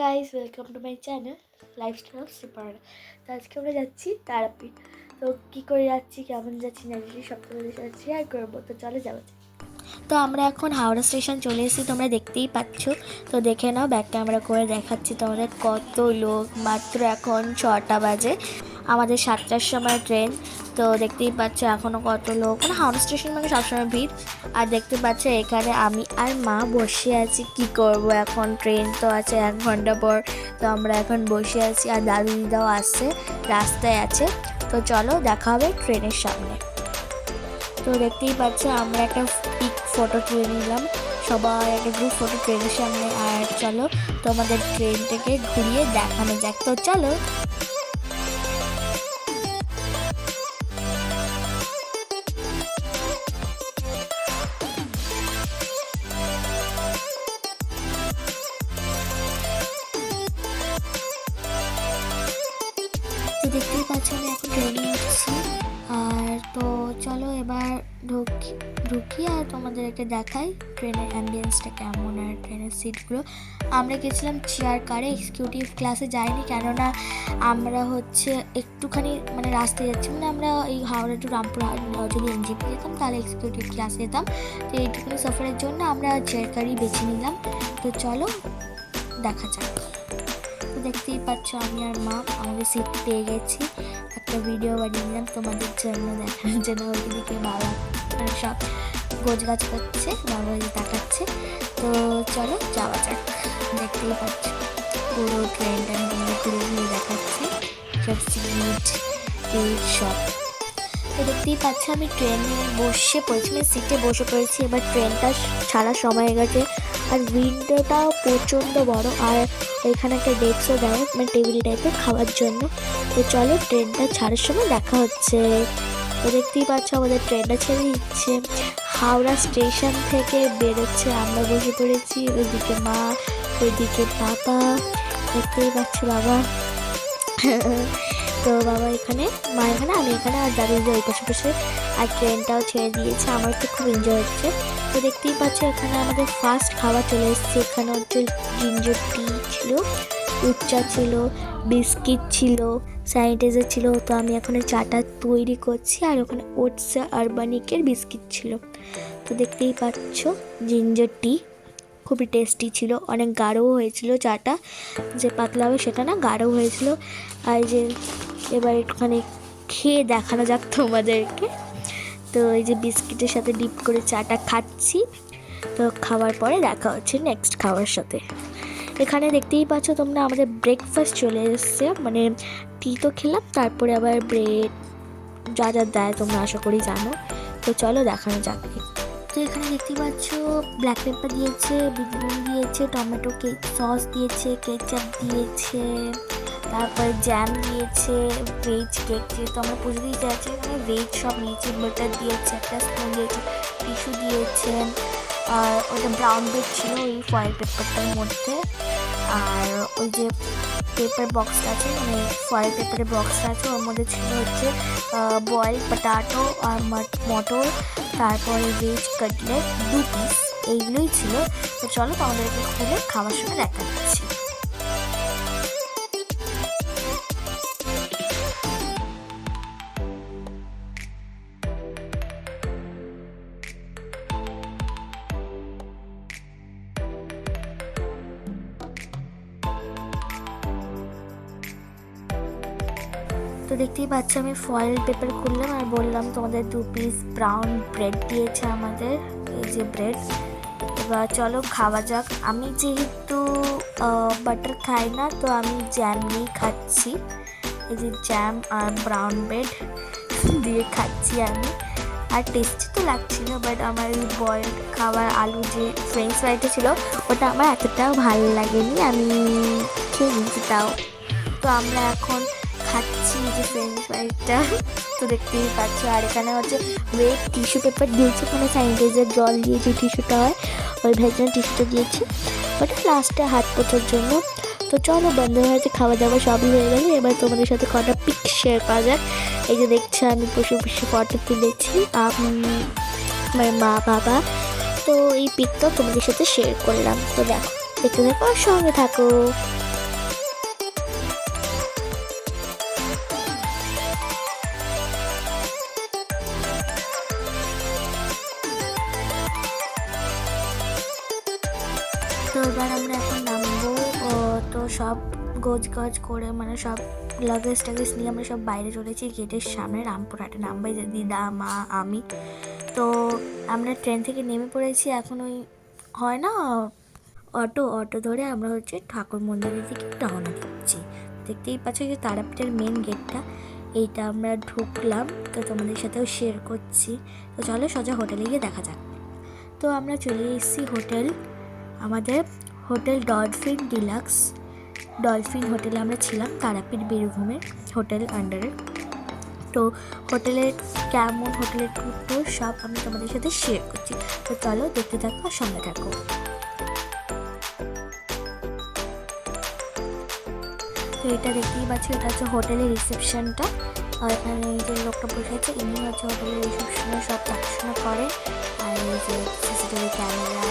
Guys, welcome to my channel lifestyle super. তো আজকে আমরা যাচ্ছি তারাপীঠ। তো কী করে যাচ্ছি, কেমন যাচ্ছি না যাচ্ছি সব তোমাদের সাথে শেয়ার করবো। তো চলে যাওয়া যাক। তো আমরা এখন হাওড়া স্টেশন চলে এসেছি, তোমরা দেখতেই পাচ্ছ। তো দেখে নাও, ব্যাক ক্যামেরা করে দেখাচ্ছি তোমাদের কত লোক। মাত্র এখন 6টা বাজে, আমাদের 7টার সময় ট্রেন। তো দেখতেই পাচ্ছ এখনও কত লোক, মানে হাওড়া স্টেশন মানে সবসময় ভিড়। আর দেখতে পাচ্ছ এখানে আমি আর মা বসে আছি, কি করব এখন, ট্রেন তো আছে 1 ঘন্টা পর। তো আমরা এখন বসে আছি, আর দাদু দিদাও আসছে, রাস্তায় আছে। তো চলো দেখা হবে ট্রেনের সামনে। তো দেখতেই পাচ্ছ আমরা একটা পিক ফটো তুলে নিলাম, সবাই একটা গ্রুপ ফটো ট্রেনের সামনে। আর চলো তোমাদের ট্রেনটাকে ঘুরিয়ে দেখানো যাক। তো চলো। তো দেখতেই পাচ্ছ আমি এখন ট্রেনে উঠছি। আর তো চলো এবার ঢুকি আর তোমাদেরকে দেখাই ট্রেনের অ্যাম্বিয়েন্সটা কেমন আর ট্রেনের সিটগুলো। আমরা গেছিলাম চেয়ার কারে, এক্সিকিউটিভ ক্লাসে যাইনি, কেননা আমরা হচ্ছে একটুখানি মানে রাস্তায় যাচ্ছি, মানে আমরা এই হাওড়া টু রামপুরহাট যদি এনজিপি যেতাম তাহলে এক্সিকিউটিভ ক্লাসে যেতাম। তো এইটুকুনি সফরের জন্য আমরা চেয়ার কারই বেছে নিলাম। তো চলো দেখা যাক। তো দেখতেই পাচ্ছ আমি আর মা আমাদের সিট পেয়ে গেছি। একটা ভিডিও বানিয়ে নিলাম তোমাদের জন্য, দেখানোর জন্য। ওইদিকে বাবা মানে সব গোছ গাছ করছে, বাবা ওই তাকাচ্ছে। তো চলো যাওয়া যাক। দেখতেই পাচ্ছ পুরো ট্রেনটা আমি ঘুরে ঘুরে দেখাচ্ছি, সব সিট সব। তো দেখতেই পাচ্ছ আমি ট্রেনে বসে পড়েছি, মানে সিটে বসে পড়েছি। এবার ট্রেনটা ছাড়ার সময় হয়ে গেছে, আর উইন্ডোটাও প্রচণ্ড বড়। আর এখানে একটা ডেস্কও দেয়, মানে টেবিল টাইপের খাওয়ার জন্য। তো চলো ট্রেনটা ছাড়ার সময় দেখা হচ্ছে। তো দেখতেই পাচ্ছ আমাদের ট্রেনটা ছেড়ে দিচ্ছে, হাওড়া স্টেশন থেকে বেরোচ্ছে। আমরা বসে পড়েছি, ওইদিকে মা, ওইদিকে বাবা, দেখতেই পাচ্ছি বাবা। তো বাবা এখানে, মা এখানে, আমি এখানে, আর দাদু ওই পাশে পাশে। আর ট্রেনটাও ছেড়ে দিয়েছে, আমার তো খুব এনজয় হচ্ছে। তো দেখতেই পাচ্ছ এখানে আমাদের ফার্স্ট খাবার চলে এসেছে। এখানে হচ্ছে জিঞ্জার টি ছিল, উচ্চা ছিল, বিস্কিট ছিল, স্যানিটাইজার ছিল। তো আমি এখন চাটা তৈরি করছি, আর ওখানে ওটস আরবানিকের বিস্কিট ছিল। তো দেখতেই পাচ্ছ জিঞ্জার টি খুবই টেস্টি ছিল, অনেক গাঢ়ও হয়েছিল চাটা, যে পাতলা হবে সেটা না, গাঢ়ও হয়েছিল। আর যে এবার একটুখানি খেয়ে দেখানো যাক তোমাদেরকে। তো এই যে বিস্কিটের সাথে ডিপ করে চাটা খাচ্ছি। তো খাওয়ার পরে দেখা হচ্ছে নেক্সট খাওয়ার সাথে। এখানে দেখতেই পাচ্ছ তোমরা আমাদের ব্রেকফাস্ট চলে এসছে, মানে টি তো খেলাম, তারপরে আবার ব্রেড যা যা দেয় তোমরা আশা করি জানো। তো চলো দেখানো যাক। তো এখানে দেখতেই পাচ্ছ ব্ল্যাক পেপার দিয়েছে, বিট নুন দিয়েছে, টমেটো কেক সস দিয়েছে, কেচাপ দিয়েছে, তারপরে জ্যাম দিয়েছে, ভেজ কেক, যেহেতু আমরা পুজো দিতে যাচ্ছি মানে ভেজ সব নিয়েছি, বাটার দিয়েছে, একটা স্পুন দিয়েছে, টিস্যু দিয়েছে। আর ওটা ব্রাউন ব্রেড ছিল ওই ফয়েল পেপারটার মধ্যে। আর ওই যে পেপার বক্সটা আছে, মানে ফয়েল পেপারের বক্সটা আছে, ওর মধ্যে ছিল হচ্ছে বয়েল পটাটো আর মটর, তারপরে ভেজ কাটলেট 2 পিস, এইগুলোই ছিল। তো চলো আমাদেরকে খুলে খাওয়ার সময় দেখা যাচ্ছে। তো দেখতেই পাচ্ছ আমি ফয়েল পেপার খুললাম আর বললাম তোমাদের 2 পিস ব্রাউন ব্রেড দিয়েছে আমাদের, এই যে ব্রেড। এবার চলো খাওয়া যাক। আমি যেহেতু বাটার খাই না, তো আমি জ্যাম নিয়েই খাচ্ছি। এই যে জ্যাম আর ব্রাউন ব্রেড দিয়ে খাচ্ছি আমি। আর টেস্টি তো লাগছিল, বাট আমার এই বয়েলড খাবার আলু যে ফ্রেঞ্চ ফ্রাইটা ছিল ওটা আমার এতটাও ভালো লাগেনি, আমি খেয়ে নিয়েছি তাও। তো আমরা এখন খাচ্ছি যে ফ্রেঞ্চ ফ্রাইটা। তো দেখতেই পাচ্ছ। আর এখানে হচ্ছে ওয়েট টিস্যু পেপার দিয়েছে, কোনো স্যানিটাইজার জল দিয়ে যে টিস্যুটা হয় ওই ভেজানো টিস্যুটা দিয়েছে, ওটা লাস্টে হাত পোছার জন্য। তো চলো বন্ধু হয়েছে, খাওয়া দাওয়া সবই হয়ে গেলে এবার তোমাদের সাথে কটা পিক শেয়ার করা যাক। এই যে দেখছো আমি বসে বসে ফটো তুলেছি, আমার মা বাবা। তো এই পিকটা তোমাদের সাথে শেয়ার করলাম। তো দেখো, দেখতে থাকো আর সঙ্গে থাকো। এবার আমরা এখন নামবো। তো সব গোছ করে মানে সব লাগেজ টাগেজ নিয়ে আমরা সব বাইরে চলেছি গেটের সামনে। রামপুরহাটে নামবাই যে দিদা, মা, আমি। তো আমরা ট্রেন থেকে নেমে পড়েছি। এখন ওই হয় না অটো ধরে আমরা হচ্ছে ঠাকুর মন্দিরের দিকে রওনা দিচ্ছি। দেখতেই পাচ্ছ যে তারাপীঠের মেন গেটটা, এইটা আমরা ঢুকলাম। তো তোমাদের সাথেও শেয়ার করছি। তো চলো সোজা হোটেলে গিয়ে দেখা যাক। তো আমরা চলে এসেছি আমাদের হোটেল ডলফিন ডিলাক্স। ডলফিন হোটেলে আমরা ছিলাম, তারাপীঠ বীরভূমের হোটেল আন্ডারে। তো হোটেলের কেমন, হোটেলের ট্যুর সব আমি তোমাদের সাথে শেয়ার করছি। তো চলো দেখতে থাকো আর সঙ্গে থাকো। তো এটা দেখতেই পাচ্ছ, এটা হচ্ছে হোটেলের রিসেপশনটা। আর এখানে এই যে লোকটা বসে আছে, ইনি হচ্ছে হোটেলের রিসেপশনে সব দেখাশোনা করে। আর এই যে সিসিটিভি ক্যামেরা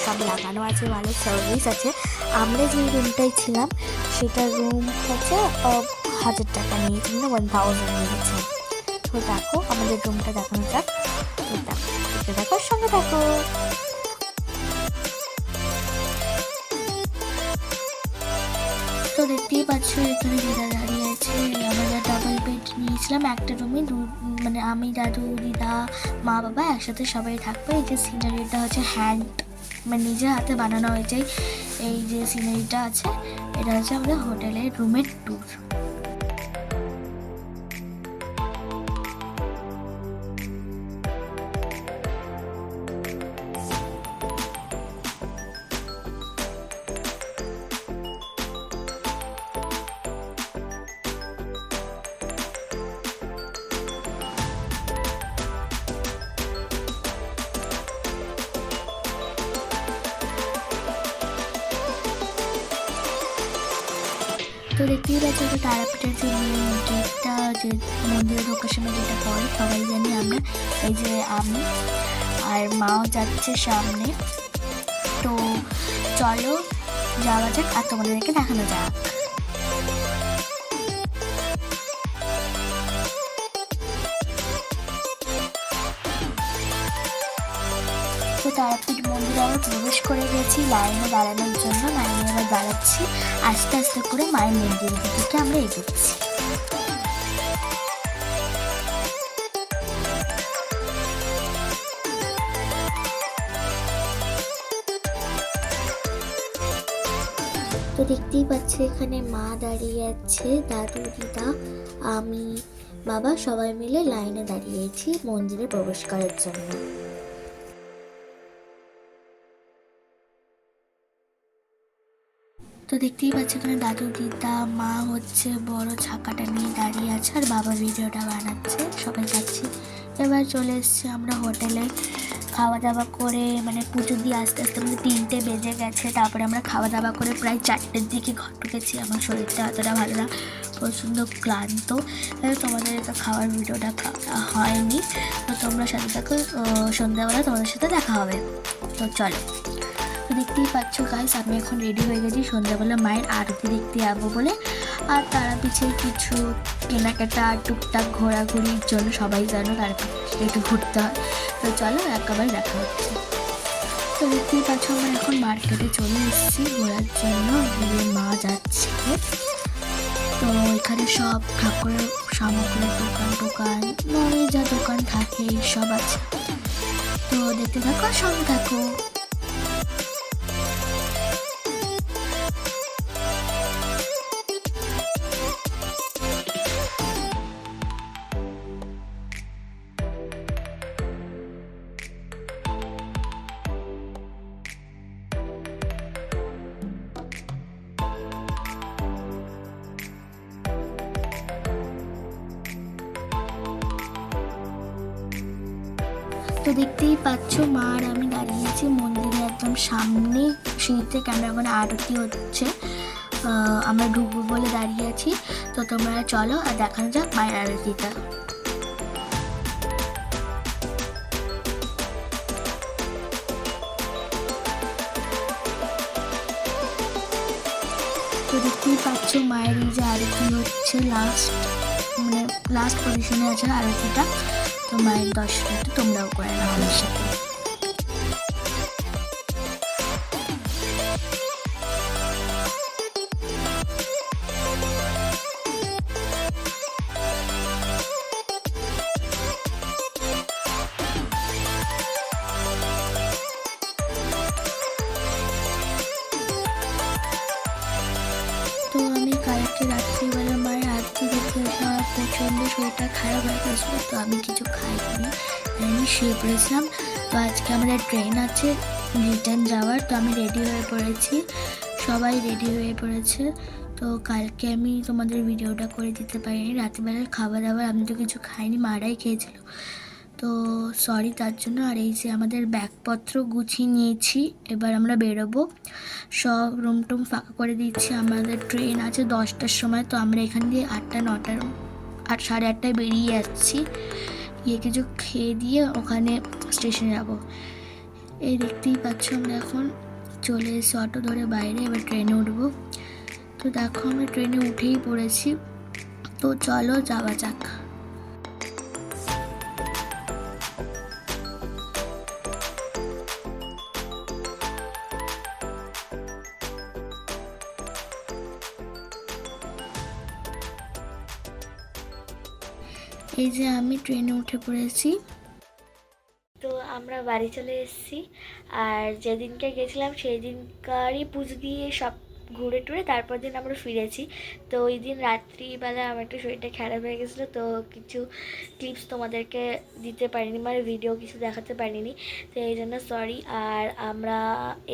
সব লাগানো আছে, ভালো সার্ভিস আছে। আমরা যে রুমটায় ছিলাম সেটার রুম হচ্ছে 1000 টাকা নিয়েছে, মানে 1000 নিয়েছে। তো দেখো আমাদের রুমটা দেখানো যাক। তো দেখতে দেখো, সঙ্গে দেখো। তো দেখতেই পাচ্ছ এখানে দিদা দাঁড়িয়ে আছে। আমরা ডাবল বেড নিয়েছিলাম একটা রুমে, মানে আমি, দাদু, দিদা, মা, বাবা একসাথে সবাই থাকবে। এই যে সিনারিটা হচ্ছে মানে নিজের হাতে বানানো হয়েছে। এই যে সিনারিটা আছে, এটা হচ্ছে আমাদের হোটেলের রুমের ট্যুর। তো দেখতেই পাচ্ছি যে তারাপীঠের যে মেন গেটটা, যে মন্দিরের ঢোকার সময় যেটা পড়ে সবাই জানি আমরা। এই যে আমি আর মাও যাচ্ছে সামনে। তো চলো যাওয়া যাক আর তোমাদেরকে দেখানো যাক। তো তারাপীঠ মন্দিরে আমরা প্রবেশ করে গেছি লাইনে দাঁড়ানোর জন্য। লাইনে এবার দাঁড়াচ্ছি, আস্তে আস্তে করে মায়ের মন্দিরের দিকে আমরা এগোচ্ছি। তো দেখতেই পাচ্ছি এখানে মা দাঁড়িয়ে আছে, দাদু, দিদা, আমি, বাবা সবাই মিলে লাইনে দাঁড়িয়েছি মন্দিরে প্রবেশ করার জন্য। তো দেখতেই পাচ্ছি এখানে দাদু, দিদা, মা হচ্ছে বড় ছাকাটা নিয়ে দাঁড়িয়ে আছে আর বাবা ভিডিওটা বানাচ্ছে, সবাই যাচ্ছি। এবার চলে এসছি আমরা হোটেলে। খাওয়া দাওয়া করে মানে পুজো দিয়ে আস্তে আস্তে আমাদের 3টে বেজে গেছে। তারপরে আমরা খাওয়া দাওয়া করে প্রায় 4টের দিকে ঘর ঢুকেছি। আমার শরীরটা অতটা ভালো না, প্রচণ্ড ক্লান্ত। তোমাদের এটা খাওয়ার ভিডিওটা হয়নি, তো তোমরা সাথে থাকো। সন্ধ্যাবেলা তোমাদের সাথে দেখা হবে। তো চলো, তো দেখতেই পাচ্ছ গাইস, আমি এখন রেডি হয়ে গেছি সন্ধ্যাবেলা মায়ের আরতি দেখতে যাবো বলে। আর তারা পিছিয়ে কিছু কেনাকাটা, টুকটাক ঘোরাঘুরির জন্য, সবাই জানো তারা একটু ঘুরতে হয়। তো চলো একেবারে দেখা হচ্ছে। তো দেখতেই পাচ্ছ আমরা এখন মার্কেটে চলে এসেছি ঘোরার জন্য। মা যাচ্ছে। তো এখানে সব ঠাকুরের সামগ্রীর দোকান নয় যা দোকান থাকে সব আছে। তো দেখতে থাকো, সঙ্গে থাকো। তো দেখতেই পাচ্ছ মা আর আমি দাঁড়িয়েছি মন্দিরের একদম সামনে, সিঁড়িতে ক্যামেরা আরতি হচ্ছে। আমরা ঢুকবো বলে দাঁড়িয়ে আছি। তো তোমরা চলো আর দেখানো যাক মায়ের আরতিটা। তো দেখতেই পাচ্ছ মায়ের এই যে আরতি হচ্ছে, লাস্ট পজিশনে আছে আরতিটা। তো মায়ের দর্শনটা তোমরাও করে নাও আমার সাথে। শরীরটা খারাপ হয়ে গেছিলো, তো আমি কিছু খাইনি, আমি শুয়ে পড়েছিলাম। তো আজকে আমাদের ট্রেন আছে রিটার্ন যাওয়ার, তো আমি রেডি হয়ে পড়েছি, সবাই রেডি হয়ে পড়েছে। তো কালকে আমি তোমাদের ভিডিওটা করে দিতে পারিনি, রাত্রিবেলার খাবার দাবার আমি তো কিছু খাইনি, মারাই খেয়েছিল, তো সরি তার জন্য। আর এই যে আমাদের ব্যাগপত্র গুছিয়ে নিয়েছি, এবার আমরা বেরোবো, সব রুম টুম ফাঁকা করে দিচ্ছি। আমাদের ট্রেন আছে 10টার সময়, তো আমরা এখান দিয়ে 8টা 9টার 8, 8:30টায় বেরিয়ে যাচ্ছি, গিয়ে কিছু খেয়ে দিয়ে ওখানে স্টেশনে যাবো। এই দেখতেই পাচ্ছ আমরা এখন চলে এসেছি অটো ধরে বাইরে, এবার ট্রেনে উঠবো। তো দেখো আমরা ট্রেনে উঠেই পড়েছি, তো চলো যাওয়া যাক। এই যে আমি ট্রেনে উঠে পড়েছি, তো আমরা বাড়ি চলে এসেছি। আর যেদিনকে গেছিলাম সেই দিনকারই পুজো দিয়ে সব ঘুরে টুরে তারপর দিন আমরা ফিরেছি। তো ওই দিন রাত্রিবেলা আমার একটু শরীরটা খারাপ হয়ে গেছিলো, তো কিছু ক্লিপস তোমাদেরকে দিতে পারিনি, মানে ভিডিও কিছু দেখাতে পারিনি, তো এই জন্য সরি। আর আমরা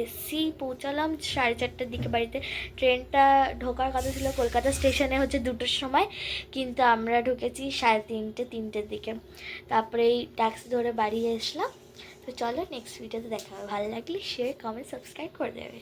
এসছি পৌঁছালাম 4:30টার দিকে বাড়িতে। ট্রেনটা ঢোকার কথা ছিল কলকাতা স্টেশনে হচ্ছে 2টোর সময়, কিন্তু আমরা ঢুকেছি 3:30-3টের দিকে। তারপরে এই ট্যাক্সি ধরে বাড়ি আসলাম। তো চলো নেক্সট ভিডিওতে দেখা হবে, ভালো লাগলে শেয়ার কমেন্ট সাবস্ক্রাইব করে দেবে।